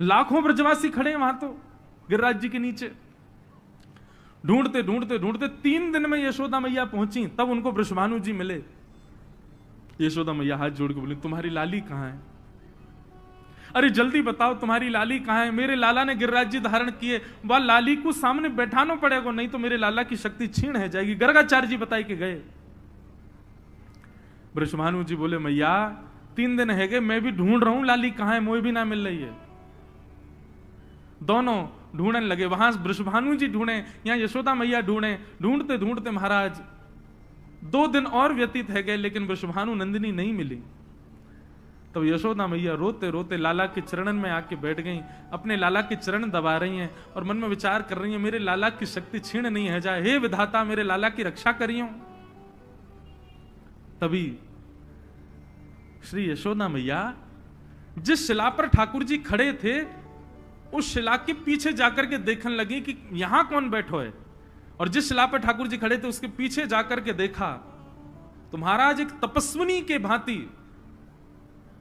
लाखों ब्रजवासी खड़े हैं वहां तो गिरिराज जी के नीचे। ढूंढते ढूंढते ढूंढते 3 दिन में यशोदा मैया पहुंची, तब उनको वृषभानु जी मिले। यशोदा मैया हाथ जोड़ के बोली, तुम्हारी लाली कहां है? अरे जल्दी बताओ तुम्हारी लाली कहां है, मेरे लाला ने गिरिराज जी धारण किए, वह लाली को सामने बैठाना पड़ेगा, नहीं तो मेरे लाला की शक्ति क्षीण है जाएगी। गर्गाचार्य जी बताए के गए। वृषभानु जी बोले मैया 3 दिन है गए, मैं भी ढूंढ रहा हूं लाली कहां है, मुझे भी ना मिल रही है। दोनों ढूंढने लगे, वहां वृषभानु जी ढूंढे, यहां यशोदा मैया ढूंढे। ढूंढते ढूंढते महाराज 2 दिन और व्यतीत है गए, लेकिन वृषभानु नंदिनी नहीं मिली। तब यशोदा मैया रोते रोते लाला के चरणन में आके बैठ गई, अपने लाला के चरण दबा रही हैं और मन में विचार कर रही हैं, मेरे लाला की शक्ति छीण नहीं है जाए, हे विधाता मेरे लाला की रक्षा करियो। तभी श्री यशोदा मैया जिस शिला पर ठाकुर जी खड़े थे, उस शिला के पीछे जाकर के देखने लगी कि यहां कौन बैठो है। और जिस शिला पर ठाकुर जी खड़े थे उसके पीछे जाकर के देखा तो महाराज एक तपस्विनी के भांति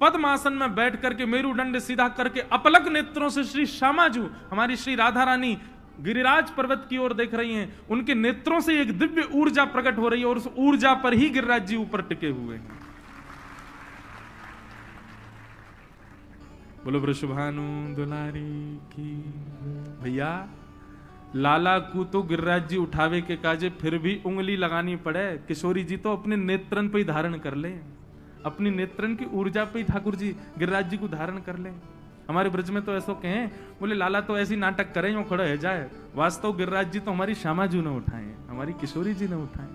पद्मासन में बैठ करके मेरुदंड सीधा करके अपलक नेत्रों से श्री श्यामाजू, हमारी श्री राधा रानी गिरिराज पर्वत की ओर देख रही हैं। उनके नेत्रों से एक दिव्य ऊर्जा प्रकट हो रही है और उस ऊर्जा पर ही गिरिराज जी ऊपर टिके हुए हैं। बोलो वृषभानु दुलारी की। भैया लाला को तो गिरिराज जी उठावे के काजे फिर भी उंगली लगानी पड़े, किशोरी जी तो अपने नेत्रन पे ही धारण कर ले, अपनी नेत्रन की ऊर्जा पे ही ठाकुर जी गिरिराज जी को धारण कर ले। हमारे ब्रज में तो ऐसा कहें, बोले लाला तो ऐसी नाटक करें यो खड़ा है जाए, वास्तव गिरिराज जी तो हमारी श्यामा जी ने उठाए, हमारी किशोरी जी ने उठाए,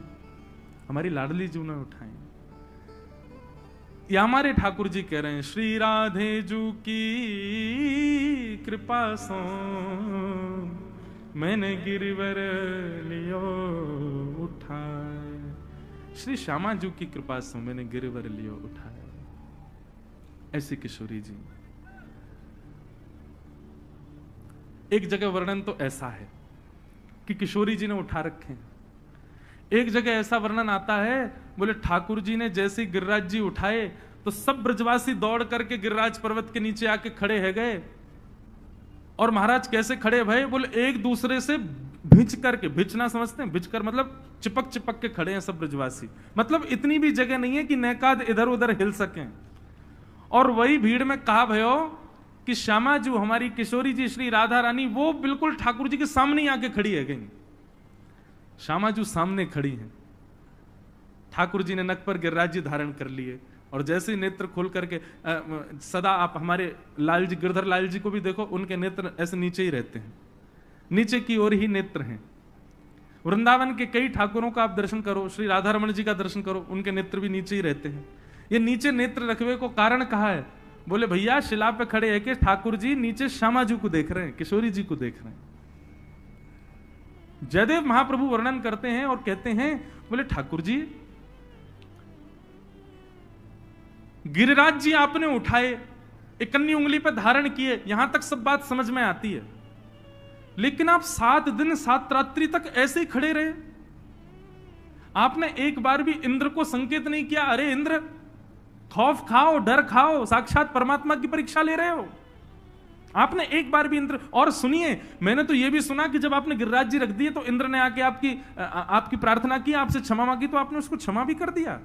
हमारी लाडली जी ने उठाए। या हमारे ठाकुर जी कह रहे हैं, श्री राधे जू की कृपा सो मैंने गिरिवर लियो उठाए, श्री श्यामा जू की कृपा से मैंने गिरिवर लियो उठाए। ऐसी किशोरी जी। एक जगह वर्णन तो ऐसा है कि किशोरी जी ने उठा रखे हैं, एक जगह ऐसा वर्णन आता है, बोले ठाकुर जी ने जैसे गिरिराज जी उठाए तो सब ब्रजवासी दौड़ करके गिरिराज पर्वत के नीचे आके खड़े है गए। और महाराज कैसे खड़े भाई, बोले एक दूसरे से भिंच करके, भिंचना समझते हैं, भिंच कर मतलब चिपक चिपक के खड़े हैं सब ब्रजवासी, मतलब इतनी भी जगह नहीं है कि नैकाद इधर उधर हिल सकें। और वही भीड़ में कहा भयो कि श्यामा जी हमारी किशोरी जी श्री राधा रानी वो बिल्कुल ठाकुर जी के सामने आके खड़ी है गई। श्यामा जी सामने खड़ी हैं, ठाकुर जी ने नक पर गिरिराज जी धारण कर लिए और जैसे ही नेत्र खोल करके सदा आप हमारे लाल जी गिरधर लाल जी को भी देखो, उनके नेत्र ऐसे नीचे ही रहते हैं, नीचे की ओर ही नेत्र हैं। वृंदावन के कई ठाकुरों का आप दर्शन करो, श्री राधा रमण जी का दर्शन करो, उनके नेत्र भी नीचे ही रहते हैं। ये नीचे नेत्र रखने को कारण कहा है, बोले भैया शिला पे खड़े है कि ठाकुर जी नीचे श्यामा जी को देख रहे हैं, किशोरी जी को देख रहे हैं। जयदेव महाप्रभु वर्णन करते हैं और कहते हैं, बोले ठाकुर जी गिरिराज जी आपने उठाए, इकन्नी उंगली पर धारण किए, यहां तक सब बात समझ में आती है, लेकिन आप 7 दिन 7 रात्रि तक ऐसे ही खड़े रहे। आपने एक बार भी इंद्र को संकेत नहीं किया, अरे इंद्र खौफ खाओ, डर खाओ, साक्षात परमात्मा की परीक्षा ले रहे हो। आपने एक बार भी इंद्र, और सुनिए मैंने तो यह भी सुना कि जब आपने गिरिराज जी रख दिए तो इंद्र ने आके आपकी प्रार्थना की, आपसे क्षमा मांगी तो आपने उसको क्षमा भी कर दिया।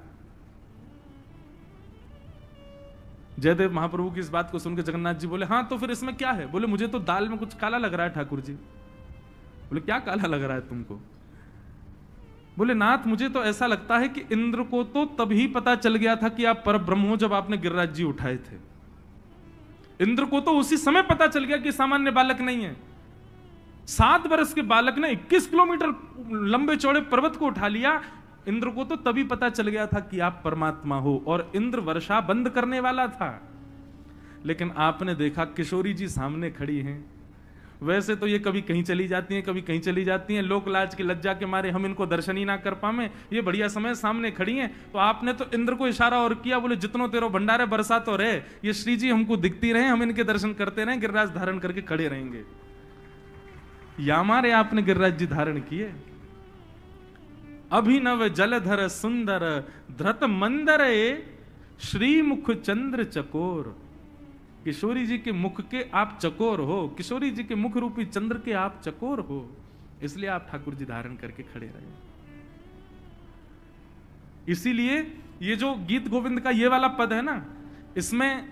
जयदेव महाप्रभु की इस बात को सुनकर जगन्नाथ जी बोले, हाँ तो फिर इसमें क्या है? बोले मुझे तो दाल में कुछ काला लग रहा है ठाकुर जी। बोले क्या काला लग रहा है तुमको? बोले नाथ मुझे तो ऐसा लगता है कि इंद्र को तो तभी पता चल गया था कि आप परब्रह्म हो जब आपने गिरिराज जी उठाए थे। इंद्र को तो उसी समय पता चल गया कि सामान्य बालक नहीं है। 7 वर्ष के बालक ने 21 किलोमीटर लंबे चौड़े पर्वत को उठा लिया। इंद्र को तो तभी पता चल गया था कि आप परमात्मा हो, और इंद्र वर्षा बंद करने वाला था। लेकिन आपने देखा किशोरी जी सामने खड़ी हैं। वैसे तो ये कभी कहीं चली जाती हैं, कभी कहीं चली जाती हैं, लोक लाज की लज्जा के मारे हम इनको दर्शन ही ना कर पावे, ये बढ़िया समय सामने खड़ी हैं। तो आपने तो इंद्र को इशारा और किया, बोले जितनो तेरो भंडारे बरसा तो रहे, ये श्री जी हमको दिखती रहे, हम इनके दर्शन करते रहे, गिरिराज धारण करके खड़े रहेंगे। या मारे आपने गिरिराज जी धारण किए। अभिनव जलधर सुंदर धृत मंदर श्री मुख चंद्र चकोर। किशोरी जी के मुख के आप चकोर हो, किशोरी जी के मुख रूपी चंद्र के आप चकोर हो, इसलिए आप ठाकुर जी धारण करके खड़े रहे। इसीलिए ये जो गीत गोविंद का ये वाला पद है ना, इसमें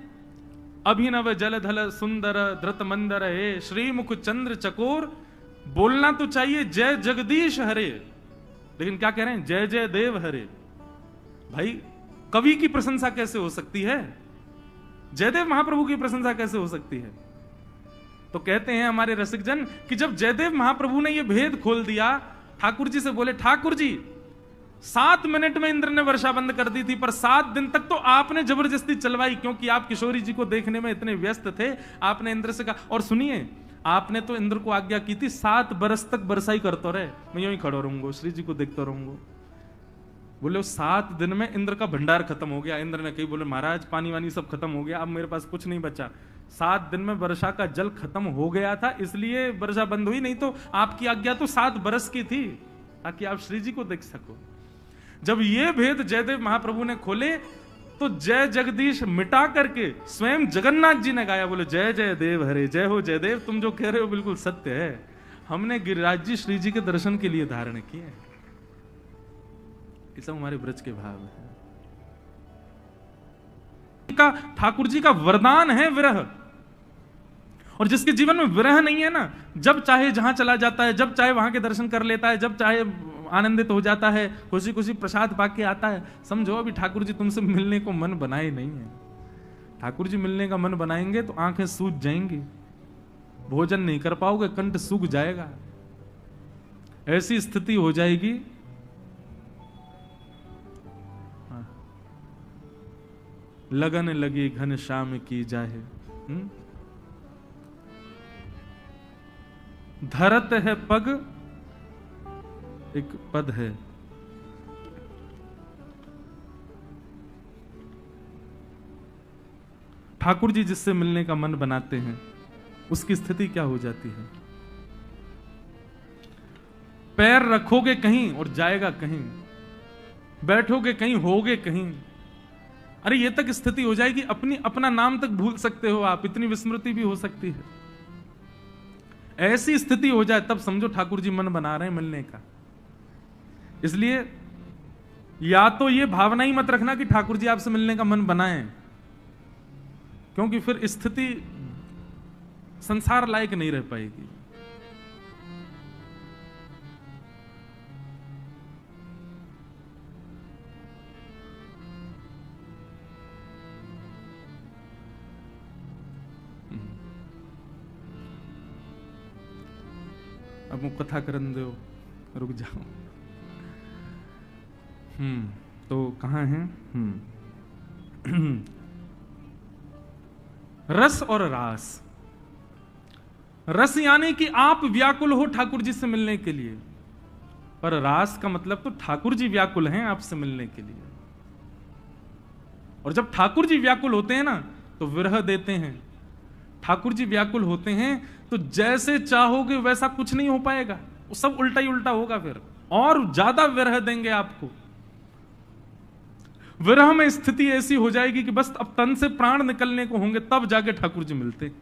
अभिनव जलधर सुंदर धृत मंदर है श्री मुख चंद्र चकोर, बोलना तो चाहिए जय जगदीश हरे, लेकिन क्या कह रहे हैं? जय जय देव हरे। भाई कवि की प्रशंसा कैसे हो सकती है? जयदेव महाप्रभु की प्रशंसा कैसे हो सकती है? तो कहते हैं हमारे रसिक जन कि जब जयदेव महाप्रभु ने यह भेद खोल दिया, ठाकुर जी से बोले, ठाकुर जी 7 मिनट में इंद्र ने वर्षा बंद कर दी थी, पर 7 दिन तक तो आपने जबरदस्ती चलवाई, क्योंकि आप किशोरी जी को देखने में इतने व्यस्त थे। आपने इंद्र से कहा, और सुनिए, आपने तो इंद्र को आज्ञा की थी 7 बरस तक बरसाई करते रहे, मैं यूं ही खड़ो रहूंगा, श्री जी को देखता रहूंगा। बोले 7 दिन में इंद्र का भंडार खत्म हो गया। इंद्र ने कही, बोले महाराज पानी वानी सब खत्म हो गया, अब मेरे पास कुछ नहीं बचा। 7 दिन में वर्षा का जल खत्म हो गया था, इसलिए वर्षा बंद हुई, नहीं तो आपकी आज्ञा तो 7 बरस की थी, ताकि आप श्री जी को देख सको। जब ये भेद जयदेव महाप्रभु ने खोले तो जय जगदीश मिटा करके स्वयं जगन्नाथ जी ने गाया, बोले जय जय देव हरे, जय हो जयदेव, तुम जो कह रहे हो बिल्कुल सत्य है, हमने गिरिराज जी श्री जी के दर्शन के लिए धारण किए। ये सब हमारे ब्रज के भाव है। ठाकुर जी का वरदान है विरह, और जिसके जीवन में विरह नहीं है ना, जब चाहे जहां चला जाता है, जब चाहे वहां के दर्शन कर लेता है, जब चाहे आनंदित हो जाता है, खुशी खुशी प्रसाद पाके आता है। समझो अभी ठाकुर जी तुमसे मिलने को मन बनाए नहीं है। ठाकुर जी मिलने का मन बनाएंगे तो आंखें सूज जाएंगी, भोजन नहीं कर पाओगे, कंठ सूख जाएगा, ऐसी स्थिति हो जाएगी। लगन लगी घन श्याम की जाहे, धरत है पग एक पद है। ठाकुर जी जिससे मिलने का मन बनाते हैं उसकी स्थिति क्या हो जाती है? पैर रखोगे कहीं और जाएगा कहीं, बैठोगे कहीं होगे कहीं। अरे ये तक स्थिति हो जाएगी, अपना नाम तक भूल सकते हो आप, इतनी विस्मृति भी हो सकती है। ऐसी स्थिति हो जाए तब समझो ठाकुर जी मन बना रहे हैं मिलने का। इसलिए या तो ये भावना ही मत रखना कि ठाकुर जी आपसे मिलने का मन बनाएं, क्योंकि फिर स्थिति संसार लायक नहीं रह पाएगी। अब वो कथा करन दो, रुक जाओ। तो कहां है? रस और रास। रस यानी कि आप व्याकुल हो ठाकुर जी से मिलने के लिए, पर रास का मतलब तो ठाकुर जी व्याकुल हैं आपसे मिलने के लिए। और जब ठाकुर जी व्याकुल होते हैं ना तो विरह देते हैं। ठाकुर जी व्याकुल होते हैं तो जैसे चाहोगे वैसा कुछ नहीं हो पाएगा, वो सब उल्टा ही उल्टा होगा, फिर और ज्यादा विरह देंगे आपको। विरह में स्थिति ऐसी हो जाएगी कि बस अब तन से प्राण निकलने को होंगे, तब जाके ठाकुर जी मिलते।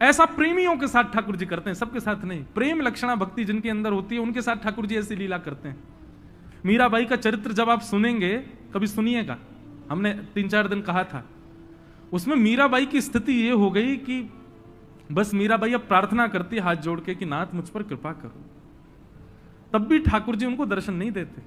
ऐसा प्रेमियों के साथ ठाकुर जी करते हैं, सबके साथ नहीं। प्रेम लक्षणा भक्ति जिनके अंदर होती है उनके साथ ठाकुर जी ऐसी लीला करते हैं। मीराबाई का चरित्र जब आप सुनेंगे, कभी सुनिएगा, हमने 3-4 दिन कहा था, उसमें मीराबाई की स्थिति ये हो गई कि बस मीराबाई अब प्रार्थना करती हाथ जोड़ के कि नाथ मुझ पर कृपा करो, तब भी ठाकुर जी उनको दर्शन नहीं देते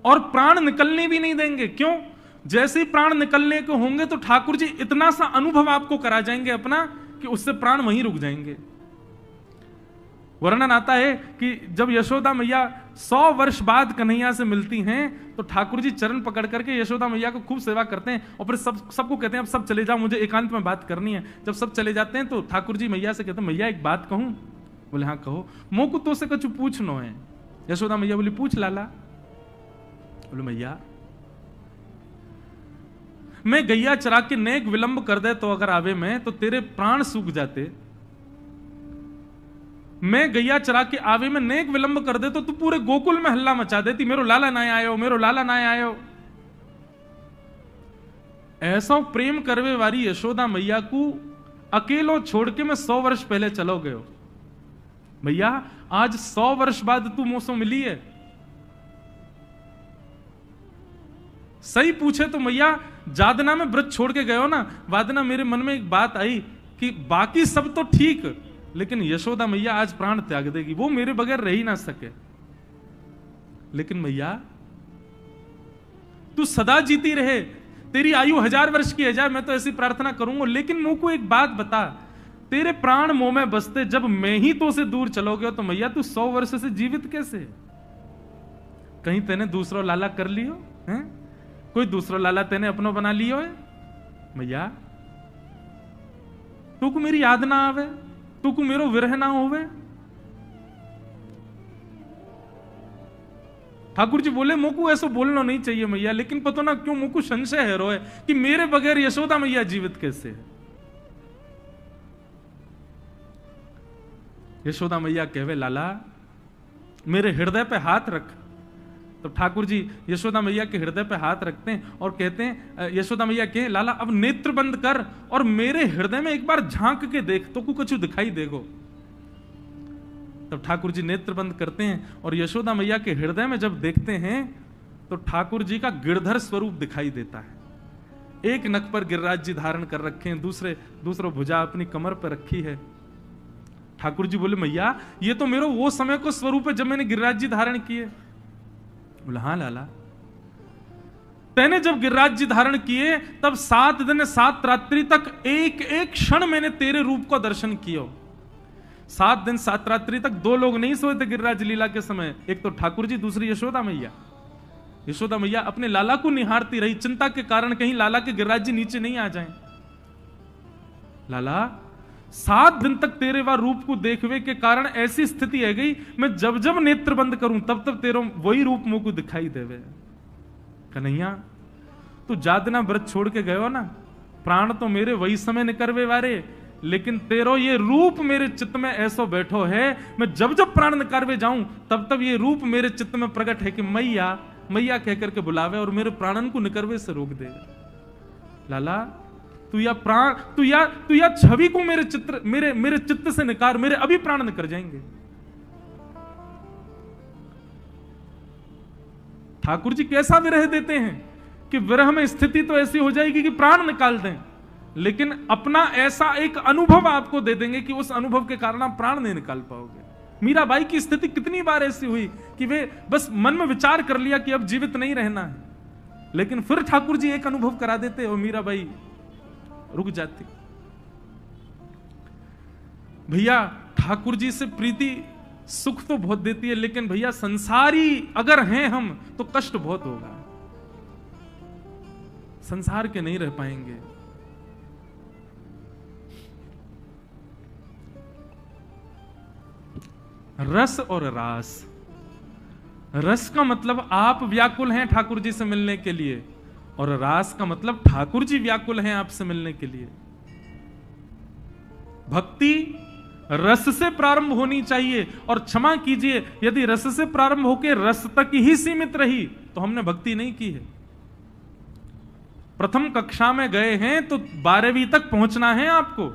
और प्राण निकलने भी नहीं देंगे। क्यों? जैसे ही प्राण निकलने को होंगे तो ठाकुर जी इतना सा अनुभव आपको करा जाएंगे अपना कि उससे प्राण वहीं रुक जाएंगे। वर्णन आता है कि जब यशोदा मैया 100 वर्ष बाद कन्हैया से मिलती हैं तो ठाकुर जी चरण पकड़ करके यशोदा मैया को खूब सेवा करते हैं और फिर सबको कहते हैं अब सब चले जाओ, मुझे एकांत में बात करनी है। जब सब चले जाते हैं तो ठाकुर जी मैया से कहते हैं मैया एक बात कहूं? बोले हाँ कहो। मोकु तो से कछु पूछनो है। यशोदा मैया बोली पूछ लाला। बोले मैया मैं गैया चरा के नेक विलंब कर दे तो अगर आवे में तो तेरे प्राण सूख जाते, मैं गैया चरा के आवे में नेक विलंब कर दे तो तू पूरे गोकुल में हल्ला मचा देती, मेरो लाला ना आयो, मेरो लाला ना आयो। ऐसा प्रेम करवे वाली यशोदा मैया को अकेलो छोड़ के मैं 100 वर्ष पहले चलो गयो। भैया आज 100 वर्ष बाद तू मुझसे मिली है। सही पूछे तो मैया जादना में व्रत छोड़ के गयो ना, वादना मेरे मन में एक बात आई कि बाकी सब तो ठीक, लेकिन यशोदा मैया आज प्राण त्याग देगी, वो मेरे बगैर रह ही ना सके। लेकिन मैया तू सदा जीती रहे, तेरी आयु 1000 वर्ष की है जाए, मैं तो ऐसी प्रार्थना करूंगा, लेकिन मुंह को एक बात बता, तेरे प्राण मुंह में बसते जब मैं ही तो से दूर चलोगे तो मैया तू 100 वर्ष से जीवित कैसे? कहीं तेने दूसरा लाला कर लियो है? कोई दूसरा लाला तेने अपनो बना लियो है? मैया तू को मेरी याद ना आवे, तू को मेरो विरह ना होवे। ठाकुर जी बोले मोको ऐसा बोलना नहीं चाहिए मैया, लेकिन पता ना क्यों मोको संशय है रोए कि मेरे बगैर यशोदा मैया जीवित कैसे है। यशोदा मैया कहवे लाला मेरे हृदय पे हाथ रख। तो ठाकुर जी यशोदा मैया के हृदय पे हाथ रखते हैं और कहते हैं, यशोदा मैया कहे लाला अब नेत्र बंद कर और मेरे हृदय में एक बार झांक के देख तो कुछ दिखाई देगो। तब ठाकुर जी नेत्र बंद करते हैं और यशोदा मैया के हृदय में जब देखते हैं तो ठाकुर जी का गिरधर स्वरूप दिखाई देता है। एक नख पर गिरिराज जी धारण कर रखे हैं, दूसरा भुजा अपनी कमर पर रखी है। ठाकुर जी बोले मैया ये तो मेरा वो समय को स्वरूप है जब मैंने गिरिराज जी धारण किए। बोला हाँ लाला, तैने जब गिरिराज जी धारण किए तब 7 दिन 7 रात्रि तक एक एक क्षण मैंने तेरे रूप को दर्शन किया। 7 दिन 7 रात्रि तक 2 लोग नहीं सोए थे गिरिराज लीला के समय, एक तो ठाकुर जी, दूसरी यशोदा मैया। यशोदा मैया अपने लाला को निहारती रही, चिंता के कारण कहीं लाला के गिरिराज जी नीचे नहीं आ जाएं। लाला 7 दिन तक तेरे वह रूप को देखवे के कारण ऐसी स्थिति है गई, मैं जब जब नेत्र बंद करूं तब तब तेरा वही रूप मुंह को दिखाई देवे। कन्हैया तू जादना व्रत छोड़ के गयो ना, प्राण तो मेरे वही समय निकरवे वारे, लेकिन तेरो ये रूप मेरे चित्त में ऐसो बैठो है, मैं जब जब प्राण निकारवे जाऊं तब तब ये रूप मेरे चित्त में प्रकट है कि मैया मैया कहकर के बुलावे और मेरे प्राणन को निकरवे से रोक दे। लाला तू या छवि को मेरे चित्त से निकार, मेरे अभी प्राण निकर जाएंगे। ठाकुर जी कैसा विरह देते हैं कि विरह में स्थिति तो ऐसी हो जाएगी कि प्राण निकाल दें, लेकिन अपना ऐसा एक अनुभव आपको दे देंगे कि उस अनुभव के कारण आप प्राण नहीं निकाल पाओगे। मीराबाई की स्थिति कितनी बार ऐसी हुई कि वे बस मन में विचार कर लिया कि अब जीवित नहीं रहना है, लेकिन फिर ठाकुर जी एक अनुभव करा देते और मीराबाई रुक जाती। भैया ठाकुर जी से प्रीति सुख तो बहुत देती है, लेकिन भैया संसारी अगर हैं हम तो कष्ट बहुत होगा, संसार के नहीं रह पाएंगे। रस और रास, रस का मतलब आप व्याकुल हैं ठाकुर जी से मिलने के लिए, और रास का मतलब ठाकुर जी व्याकुल हैं आपसे मिलने के लिए। भक्ति रस से प्रारंभ होनी चाहिए, और क्षमा कीजिए यदि रस से प्रारंभ होकर रस तक ही सीमित रही तो हमने भक्ति नहीं की है। प्रथम कक्षा में गए हैं तो 12वीं तक पहुंचना है आपको।